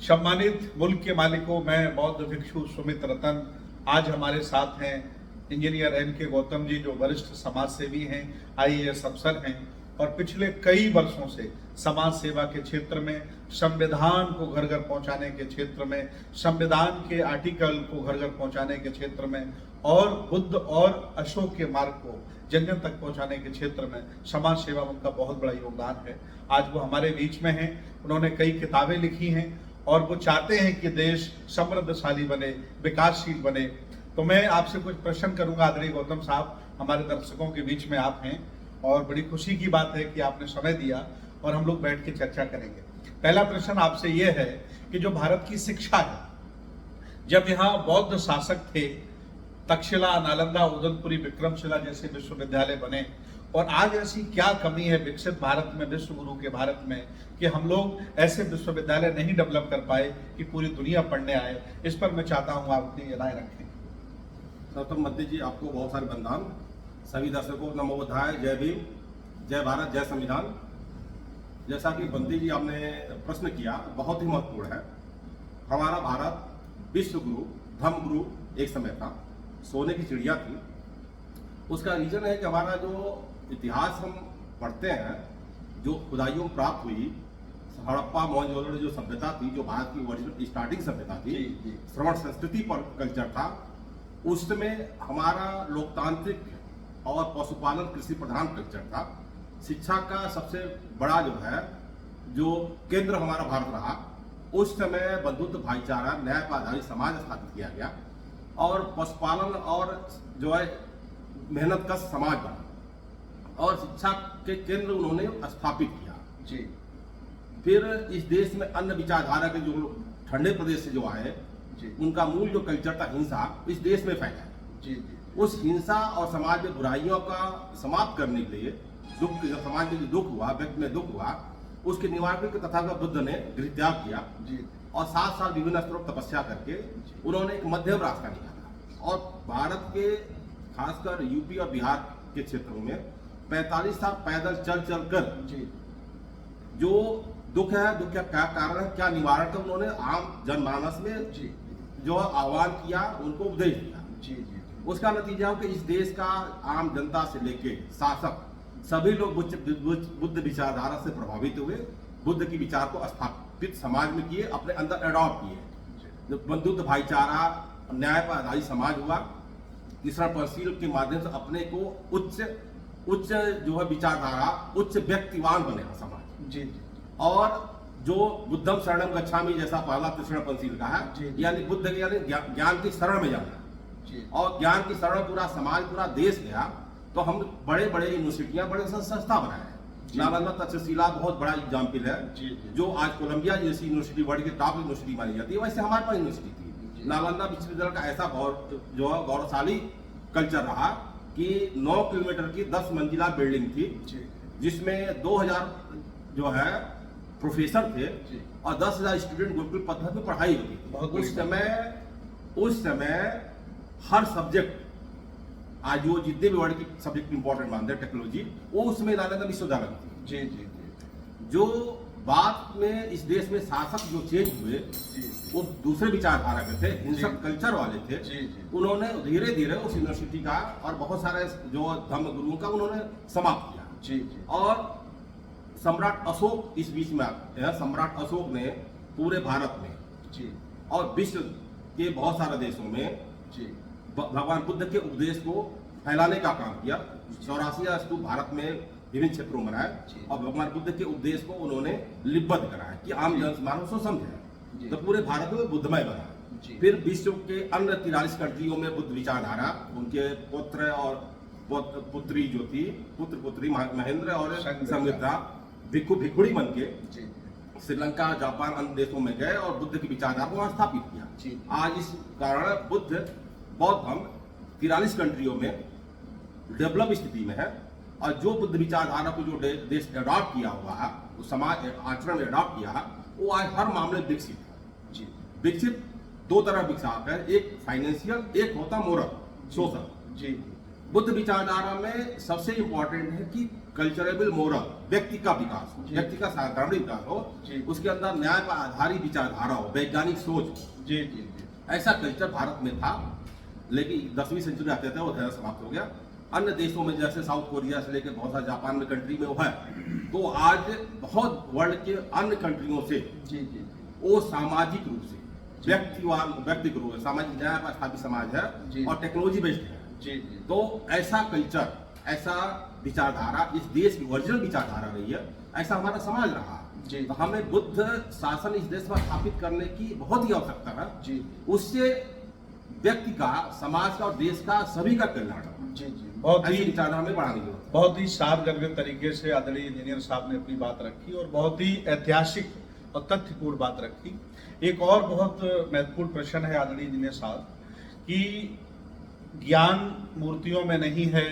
सम्मानित मुल्क के मालिकों, मैं बौद्ध भिक्षु सुमित रतन। आज हमारे साथ हैं इंजीनियर एन.के. गौतम जी, जो वरिष्ठ समाज सेवी हैं, आईएएस अफसर हैं और पिछले कई वर्षों से समाज सेवा के क्षेत्र में, संविधान को घर घर पहुंचाने के क्षेत्र में, संविधान के आर्टिकल को घर घर पहुंचाने के क्षेत्र में और बुद्ध और अशोक के मार्ग को जन जन तक पहुंचाने के क्षेत्र में समाज सेवा में उनका बहुत बड़ा योगदान है। आज वो हमारे बीच में हैं। उन्होंने कई किताबें लिखी हैं और वो चाहते हैं कि देश समृद्धशाली बने, विकासशील बने। तो मैं आपसे कुछ प्रश्न करूंगा आदरणीय गौतम साहब। हमारे दर्शकों के बीच में आप हैं और बड़ी खुशी की बात है कि आपने समय दिया और हम लोग बैठ के चर्चा करेंगे। पहला प्रश्न आपसे यह है कि जो भारत की शिक्षा है, जब यहाँ बौद्ध शासक थे, तक्षशिला, नालंदा, उदयपुरी, विक्रमशिला जैसे विश्वविद्यालय बने, और आज ऐसी क्या कमी है विकसित भारत में, विश्व गुरु के भारत में, कि हम लोग ऐसे विश्वविद्यालय नहीं डेवलप कर पाए कि पूरी दुनिया पढ़ने आए। इस पर मैं चाहता हूँ आप अपनी राय रखें। गौतम मध्य जी, आपको बहुत सारे वंदन। सभी दर्शकों को नमो बुद्धाय, जय भीम, जय भारत, जय संविधान। जैसा कि बंदी जी आपने प्रश्न किया, बहुत ही महत्वपूर्ण है। हमारा भारत विश्व गुरु, धर्म गुरु एक समय था, सोने की चिड़िया थी। उसका रीजन है कि हमारा जो इतिहास हम पढ़ते हैं, जो खुदाइयों में प्राप्त हुई, हड़प्पा मोहनजोदड़ो जो सभ्यता थी, जो भारत की ओरिजिनल स्टार्टिंग सभ्यता थी, श्रवण संस्कृति पर कल्चर था, उस समय हमारा लोकतांत्रिक और पशुपालन कृषि प्रधान कल्चर था। शिक्षा का सबसे बड़ा जो है जो केंद्र हमारा भारत रहा। उस समय बंधुत्व, भाईचारा, न्याय पर आधारित समाज स्थापित किया गया और पशुपालन और जो है मेहनत का समाज बना और शिक्षा के केंद्र उन्होंने स्थापित किया जी। फिर इस देश में अन्य विचारधारा के जो ठंडे प्रदेश से जो आए जी, उनका मूल जो कल्चर था हिंसा, इस देश में फैला जी जी। उस हिंसा और समाज में बुराइयों का समाप्त करने के लिए दुख, जब समाज में जो दुख हुआ, व्यक्ति में दुख हुआ, उसके निवारण के तथागत बुद्ध ने गृहत्याग किया जी। और 7 साल विभिन्न स्तरों पर तपस्या करके उन्होंने एक मध्यम रास्ता निकाला और भारत के खासकर यूपी और बिहार के क्षेत्रों में 45 साल पैदल चल चल कर जी। जो दुख है, दुख का क्या कारण है, क्या निवारण था, उन्होंने आम जनमानस में जी जो आह्वान किया, उनको उपदेश दिया। जी जी। उसका नतीजा हो कि इस देश का आम जनता से लेके शासक सभी लोग बुद्ध विचारधारा से प्रभावित हुए, बुद्ध की विचार को स्थापित समाज में किए, अपने अंदर अडॉप्ट किए। जो बंधुत्व, भाईचारा, न्याय पर आधारित समाज हुआ, तीसरा परशील के माध्यम से अपने को उच्च जो है विचारधारा, उच्च व्यक्तिवान बने समाज जी जी। और जो बुद्धम शरणम गच्छामि जैसा पहला तीसरा पंचशील का है, यानी बुद्ध के यानी ज्ञान की शरण में जाना जी। और ज्ञान की शरण पूरा समाज, पूरा देश गया तो हम बड़े बड़े यूनिवर्सिटियां, बड़े संस्था बनाए। नालंदा तक्षशिला बहुत बड़ा एग्जाम्पल है जी जी। जो आज कोलंबिया जैसी यूनिवर्सिटी वर्ल्ड की टॉप यूनिवर्सिटी मानी जाती है, वैसे हमारे पास यूनिवर्सिटी थी। नालंदा विश्वविद्यालय का ऐसा जो गौरवशाली कल्चर रहा कि 9 किलोमीटर की 10 मंजिला बिल्डिंग थी, जिसमें 2000 जो है प्रोफेसर थे और 10,000 स्टूडेंट गुरुकुल पद्धति में पढ़ाई होती थी। उस समय हर सब्जेक्ट, आज वो जितने भी वर्ल्ड की सब्जेक्ट इंपॉर्टेंट मानते हैं, टेक्नोलॉजी, वो उसमें नालंदा विश्वविद्यालय में थी। जी जी जी। जो बाद में इस देश में शासक जो चेंज हुए, वो दूसरे विचारधारा के थे, हिंसक कल्चर वाले थे। उन्होंने धीरे धीरे उस यूनिवर्सिटी का और बहुत सारे जो धर्म गुरुओं का उन्होंने समाप्त किया जी जी। और सम्राट अशोक इस बीच में आते हैं। सम्राट अशोक ने पूरे भारत में जी और विश्व के बहुत सारे देशों में जी भगवान बुद्ध के उपदेश को फैलाने का काम किया। 84 स्तूप भारत में विभिन्न क्षेत्रों में बनाए और भगवान बुद्ध के उपदेश को उन्होंने लिपिबद्ध कराया कि आम जनमानस को समझे, तो पूरे भारत में बुद्धमय बना। फिर विश्व के अन्य 43 कंट्रियों में बुद्ध विचारधारा, उनके पुत्र और पुत्री जो थी, पुत्र पुत्री महेंद्र और संगीता भिक्षु भिक्षुणी बन के श्रीलंका, जापान, अन्य देशों में गए और बुद्ध की विचारधारा को स्थापित किया। आज इस कारण बुद्ध बौद्ध धर्म 43 कंट्रियों में डेवलप स्थिति में है और जो बुद्ध विचारधारा को जो देश अडॉप्ट किया हुआ है, वो समाज आचरण में अडॉप्ट किया है, वो आज हर मामले विकसित है जी। विकसित 2 तरह विकसित है, एक फाइनेंशियल, एक होता मोरल, सोशल जी। बुद्ध विचारधारा में सबसे इंपॉर्टेंट है कि कल्चरेबल मोरल, व्यक्ति का विकास हो, जी। व्यक्ति का साधारण विकास हो, जी। उसके अंदर न्याय पर आधारित विचारधारा हो, वैज्ञानिक सोच हो। जी जी जी ऐसा कल्चर भारत में था, लेकिन 10वीं सेंचुरी आते थे वो धैर्य समाप्त हो गया। अन्य देशों में जैसे साउथ कोरिया से लेकर बहुत सारे जापान में कंट्री में वो है, तो आज बहुत वर्ल्ड के अन्य कंट्रियों से जी जी वो सामाजिक रूप से व्यक्तिगत रूप से सामाजिक न्याय पर स्थापित समाज जी। है और टेक्नोलॉजी बेस्ड है। जी जी तो ऐसा कल्चर, ऐसा विचारधारा इस देश की ओरिजिनल विचारधारा रही है, ऐसा हमारा समाज रहा। जी। तो हमें बुद्ध शासन इस देश में स्थापित करने की बहुत ही आवश्यकता है। जी उससे व्यक्ति का, समाज का और देश का सभी का कल्याण हो। जी जी बहुत ऐसी ही विचारधारा हमें बढ़ानी है। बहुत ही सारगर्भित तरीके से आदरणीय इंजीनियर साहब ने अपनी बात रखी और बहुत ही ऐतिहासिक और तथ्यपूर्ण बात रखी। एक और बहुत महत्वपूर्ण प्रश्न है आदरणीय इंजीनियर साहब कि ज्ञान मूर्तियों में नहीं है,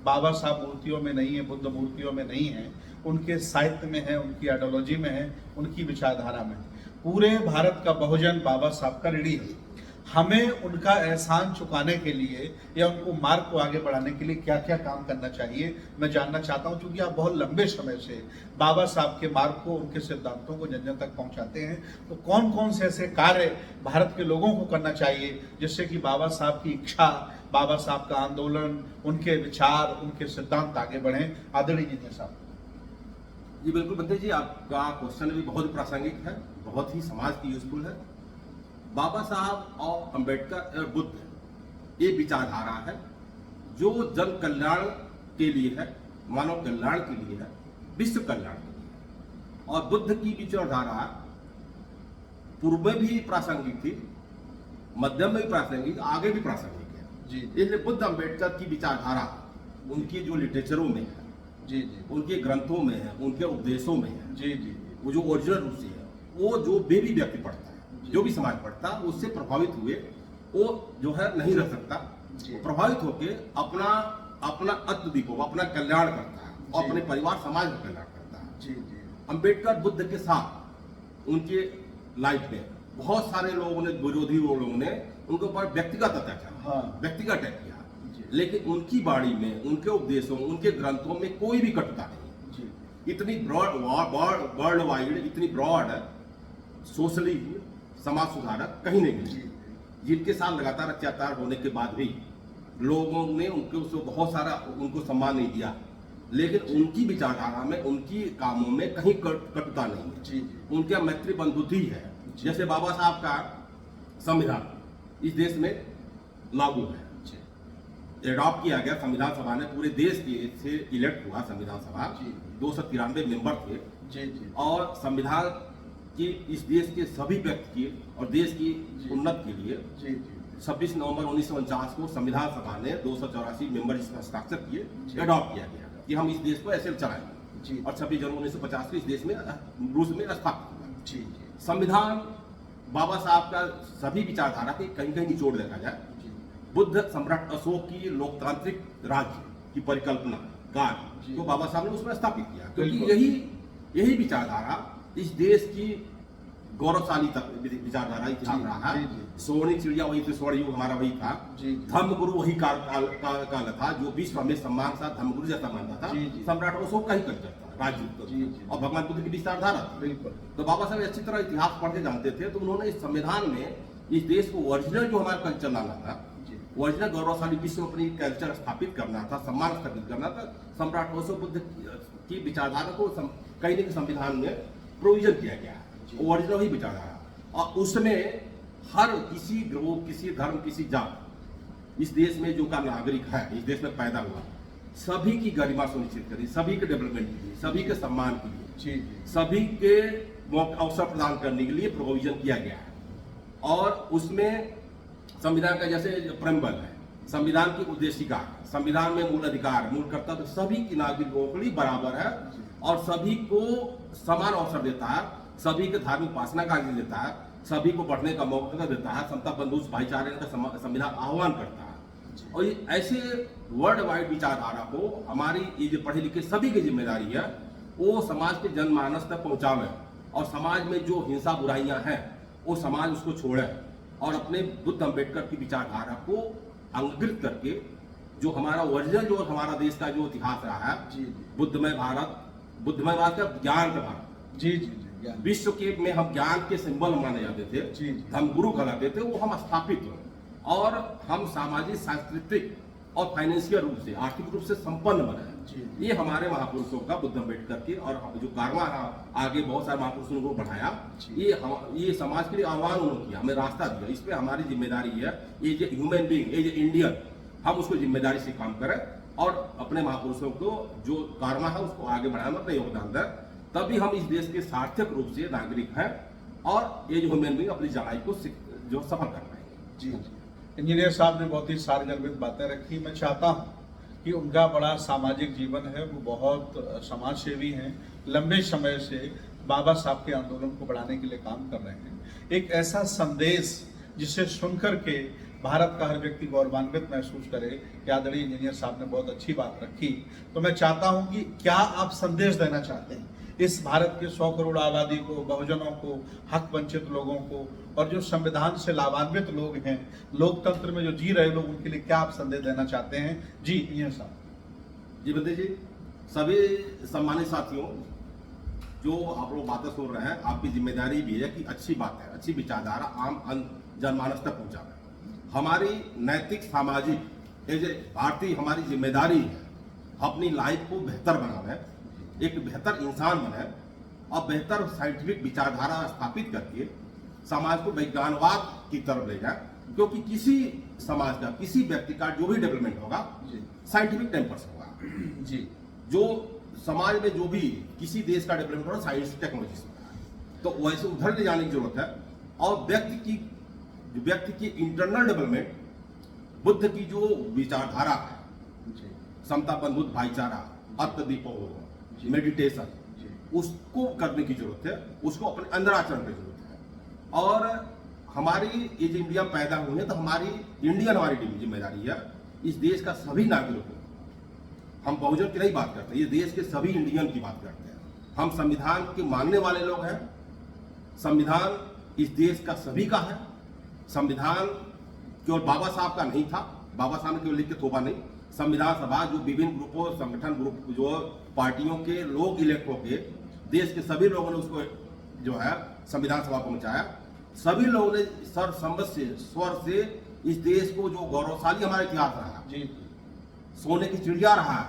बाबा साहब मूर्तियों में नहीं है, बुद्ध मूर्तियों में नहीं है, उनके साहित्य में है, उनकी आइडियोलॉजी में है, उनकी विचारधारा में है। पूरे भारत का बहुजन बाबा साहब का ऋणी है। हमें उनका एहसान चुकाने के लिए या उनको मार्ग को आगे बढ़ाने के लिए क्या क्या काम करना चाहिए, मैं जानना चाहता हूं। क्योंकि आप बहुत लंबे समय से बाबा साहब के मार्ग को, उनके सिद्धांतों को जन जन तक पहुंचाते हैं, तो कौन कौन से ऐसे कार्य भारत के लोगों को करना चाहिए जिससे कि बाबा साहब की इच्छा, बाबा साहब का आंदोलन, उनके विचार, उनके सिद्धांत आगे बढ़े। आदरणीय इंजीनियर साहब। जी बिल्कुल बंदे जी, आपका क्वेश्चन भी बहुत प्रासंगिक है, बहुत ही समाज की यूजफुल है। बाबा साहब और अंबेडकर और बुद्ध ये विचारधारा है जो जन कल्याण के लिए है, मानव कल्याण के लिए है, विश्व कल्याण के लिए है। और बुद्ध की विचारधारा पूर्व में भी प्रासंगिक थी, मध्यम में भी प्रासंगिक, आगे भी प्रासंगिक है। जी इसलिए बुद्ध अंबेडकर की विचारधारा उनकी जो लिटरेचरों में है, जी जी उनके ग्रंथों में है, उनके उपदेशों में है, जी जी वो जो ओरिजिनल रूप से है, वो जो भी व्यक्ति पढ़ता है, जो भी समाज पढ़ता है, उससे प्रभावित हुए वो जो है नहीं रह सकता। जी। वो प्रभावित होके अपना अत्यधिक अपना कल्याण करता है और जी। अपने परिवार समाज का कल्याण करता है। जी जी अंबेडकर बुद्ध के साथ उनके लाइफ में बहुत सारे लोगों ने, विरोधी लोगों ने उनके ऊपर व्यक्तिगत अत्याचार, हाँ। व्यक्तिगत अटैक किया, जी। लेकिन उनकी बाणी में, उनके उपदेशों, उनके ग्रंथों में कोई भी कटुता नहीं। जी इतनी वर्ल्ड वाइड, इतनी ब्रॉड सोशली समाज सुधारक कहीं नहीं मिली, जिनके साथ लगातार अत्याचार होने के बाद भी लोगों ने उसको बहुत सारा उनको सम्मान नहीं दिया, लेकिन उनकी विचारधारा में, उनकी कामों में कहीं कटुता नहीं है। जी उनका मैत्री बंधुत्व है। जैसे बाबा साहब का संविधान इस देश में लागू है, एडॉप्ट किया गया, संविधान सभा ने पूरे देश से इलेक्ट हुआ संविधान सभा, जी। 293 मेंबर थे। जी जी और संविधान की इस देश के सभी व्यक्ति की और देश की जी। उन्नति के लिए जी जी 26 नवंबर 1949 को संविधान सभा ने 284 मेंबर इसमें हस्ताक्षर किए, जी। एडॉप्ट किया गया कि हम इस देश को ऐसे चलाएंगे। जी। और 26 जनवरी 1950 को इस देश में, रूस में स्थापित हुआ। जी जी संविधान बाबा साहब का सभी विचारधारा के कहीं कहीं निचोड़ देखा जाए, जी बुद्ध सम्राट अशोक की लोकतांत्रिक राज्य की परिकल्पना कार्य जी। को बाबा साहब ने उसमें स्थापित किया, क्योंकि बिल्कुल। यही विचारधारा इस देश की गौरवशाली विचारधारा इतिहास जी, रहा जी, है। जी। स्वर्ण चिड़िया वही थी, स्वर्ण युग हमारा वही था। जी, जी। धर्मगुरु वही काल था जो विश्व में सम्मान से धर्मगुरु जैसा मानता था। जी, जी। सम्राट अशोक का ही कल्चर था, राजनीति जी, जी। और भगवान बुद्ध की विचारधारा थी। बिल्कुल। तो बाबा साहब अच्छी तरह इतिहास पढ़ के जानते थे, तो उन्होंने इस संविधान में इस देश को ओरिजिनल जो हमारा कल्चर लाना था, जी। ओरिजिनल गौरवशाली विश्व में अपनी कल्चर स्थापित करना था, सम्मान स्थापित करना था। सम्राट अशोक बुद्ध की विचारधारा को कहीं न कहीं संविधान में प्रोविजन किया गया, ओरिजिनल ही विचारधारा। और उसमें हर किसी ग्रोह, किसी धर्म, किसी जात, इस देश में जो का नागरिक है, इस देश में पैदा हुआ, सभी की गरिमा सुनिश्चित करी, सभी के डेवलपमेंट के लिए, सभी के सम्मान के लिए, जी जी सभी के अवसर प्रदान करने के लिए प्रोविजन किया गया है। और उसमें संविधान का जैसे प्रेम्बल है, संविधान की उद्देशिका, संविधान में मूल अधिकार, मूल कर्तव्य सभी की नागरिकों के लिए बराबर है और सभी को समान अवसर देता है, सभी के धार्मिक उपासना का अधिकार देता है, सभी को पढ़ने का मौका देता है, समता बंधुत्व भाईचारे का संविधान आह्वान करता है। और ये ऐसे वर्ल्ड वाइड विचारधारा को हमारी ये जो पढ़े लिखे सभी की जिम्मेदारी है, वो समाज के जनमानस तक पहुंचावे और समाज में जो हिंसा बुराइयां हैं वो समाज उसको छोड़े और अपने बुद्ध अंबेडकर की विचारधारा को अंगीकृत करके जो हमारा ओरिजिनल जो हमारा देश का जो इतिहास रहा है, जी बुद्धमय भारत का ज्ञान का भारत, जी जी जी ज्ञान। विश्व के में हम ज्ञान के सिंबल माने जाते थे, जी। हम गुरु कहलाते थे, वो हम स्थापित हुए और हम सामाजिक, सांस्कृतिक और फाइनेंशियल रूप से, आर्थिक रूप से संपन्न बने। जी। ये हमारे महापुरुषों का, बुद्ध अम्बेडकर के और जो कारवा आगे बहुत सारे महापुरुषों को बढ़ाया, ये समाज के लिए आह्वान उन्होंने किया, हमें रास्ता दिया। इस पे हमारी जिम्मेदारी है, ये जो ह्यूमन बीइंग, ये जो इंडियन, हम उसको जिम्मेदारी से काम करें और अपने महापुरुषों को जो कारवा है उसको आगे बढ़ाने में अपना योगदान दें, तभी हम इस देश के सार्थक रूप से नागरिक हैं और ये जो ह्यूमन बीइंग अपनी जड़ाई को जो सफल कर पाएंगे। जी। इंजीनियर साहब ने बहुत ही सारगर्भित बातें रखी। मैं चाहता हूँ कि उनका बड़ा सामाजिक जीवन है, वो बहुत समाज सेवी हैं, लंबे समय से बाबा साहब के आंदोलन को बढ़ाने के लिए काम कर रहे हैं। एक ऐसा संदेश जिसे सुनकर के भारत का हर व्यक्ति गौरवान्वित महसूस करे कि आदरणीय इंजीनियर साहब ने बहुत अच्छी बात रखी। तो मैं चाहता हूं कि क्या आप संदेश देना चाहते हैं इस भारत के 100 करोड़ आबादी को, बहुजनों को, हक वंचित लोगों को और जो संविधान से लाभान्वित लोग हैं, लोकतंत्र में जो जी रहे लोग, उनके लिए क्या आप संदेश देना चाहते हैं? जी इंजीनियर साहब। जी बंदे जी, सभी सम्मानित साथियों, जो आप लोग बातें सुन रहे हैं, आपकी जिम्मेदारी भी है कि अच्छी बात है, अच्छी विचारधारा आम जनमानस तक पहुंचाना। हमारी नैतिक, सामाजिक, ये जो भारतीय हमारी जिम्मेदारी है, अपनी लाइफ को बेहतर बनाना, एक बेहतर इंसान बने और बेहतर साइंटिफिक विचारधारा स्थापित करके समाज को वैज्ञानिकवाद की तरफ ले जाए। क्योंकि किसी समाज का, किसी व्यक्ति का जो भी डेवलपमेंट होगा साइंटिफिक टेम्पर से होगा। जी। जो समाज में जो भी किसी देश का डेवलपमेंट होगा साइंस टेक्नोलॉजी से होगा, तो वैसे उधर ले जाने की जरूरत है। और व्यक्ति की इंटरनल डेवलपमेंट, बुद्ध की जो विचारधारा है, समता, बंधुत्व, भाईचारा, अत्यदीपो, मेडिटेशन, उसको करने की जरूरत है, उसको अपने अंदर आचरण की जरूरत है। और हमारी ये जो इंडिया पैदा हुई है, तो हमारी हमारी जिम्मेदारी है इस देश का सभी नागरिकों, हम बहुजन की नहीं बात करते, ये देश के सभी इंडियन की बात करते हैं। हम संविधान के मानने वाले लोग हैं, संविधान इस देश का सभी का है। संविधान केवल बाबा साहब का नहीं था, बाबा साहब ने केवल लिख के थोपा नहीं। संविधान सभा जो विभिन्न ग्रुपों, संगठन ग्रुप, जो पार्टियों के लोग इलेक्ट होके, देश के सभी लोगों ने उसको जो है संविधान सभा को मचाया। सभी लोगों ने सर्वसम्मत से, स्वर से इस देश को, जो गौरवशाली हमारा इतिहास रहा, जी, सोने की चिड़िया रहा,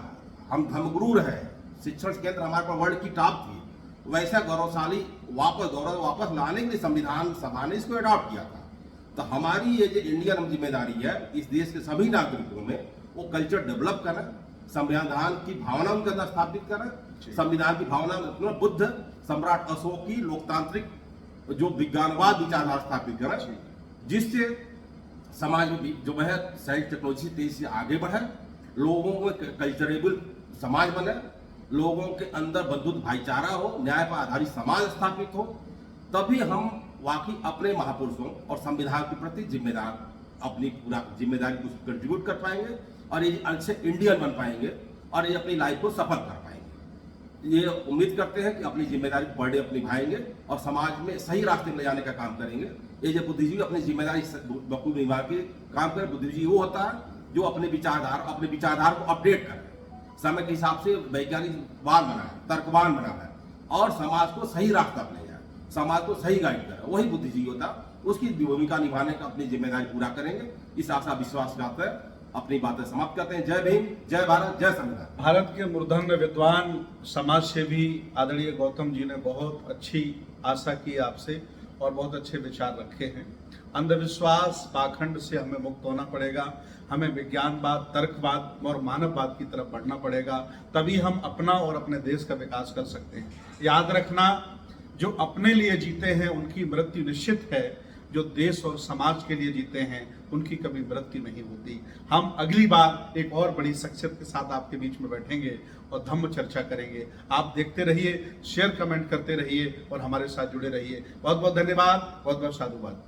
हम धर्मगुरु रहे, शिक्षण केंद्र हमारे पर वर्ल्ड की टॉप थी, वैसा गौरवशाली गौरव वापस लाने के लिए संविधान सभा ने इसको अडॉप्ट किया था। तो हमारी ये जो इंडियन जिम्मेदारी है, इस देश के सभी नागरिकों में वो कल्चर डेवलप करें, संविधान की भावना उनके अंदर स्थापित करें। संविधान की भावना में बुद्ध, सम्राट अशोक की लोकतांत्रिक जो विज्ञानवाद विचारधारा स्थापित करें, जिससे समाज में जो है साइंस टेक्नोलॉजी तेजी से आगे बढ़े, लोगों में कल्चरेबल समाज बने, लोगों के अंदर बंधुत्व, भाईचारा हो, न्याय पर आधारित समाज स्थापित हो, तभी हम वाकई अपने महापुरुषों और संविधान के प्रति जिम्मेदार, अपनी पूरा जिम्मेदारी को कंट्रीब्यूट कर पाएंगे और ये अच्छे इंडियन बन पाएंगे और ये अपनी लाइफ को सफल कर पाएंगे। ये उम्मीद करते हैं कि अपनी जिम्मेदारी को बड़े अपनी निभाएंगे और समाज में सही रास्ते में ले जाने का काम करेंगे। ये जो बुद्धिजीवी अपनी जिम्मेदारी बखूबी निभा के काम करे, बुद्धिजीवी वो होता है जो अपने विचारधारा को अपडेट करे, समय के हिसाब से वैज्ञानिकवान बनाए, तर्कवान बनाए और समाज को सही रास्ता पर ले जाए, समाज को सही गाइड करे, वही बुद्धिजीवी होता। उसकी भूमिका निभाने का अपनी जिम्मेदारी पूरा करेंगे, इस आशा विश्वास के साथ अपनी बातें समाप्त करते हैं। जय भीम, जय भारत, जय संविधान। भारत के मूर्धन्य विद्वान समाज सेवी आदरणीय गौतम जी ने बहुत अच्छी आशा की आपसे और बहुत अच्छे विचार रखे हैं। अंधविश्वास, पाखंड से हमें मुक्त होना पड़ेगा, हमें विज्ञानवाद, तर्कवाद और मानववाद की तरफ बढ़ना पड़ेगा, तभी हम अपना और अपने देश का विकास कर सकते हैं। याद रखना, जो अपने लिए जीते हैं उनकी मृत्यु निश्चित है, जो देश और समाज के लिए जीते हैं उनकी कभी मृत्यु नहीं होती। हम अगली बार एक और बड़ी शख्सियत के साथ आपके बीच में बैठेंगे और धम्म चर्चा करेंगे। आप देखते रहिए, शेयर कमेंट करते रहिए और हमारे साथ जुड़े रहिए। बहुत बहुत धन्यवाद, बहुत बहुत साधुवाद।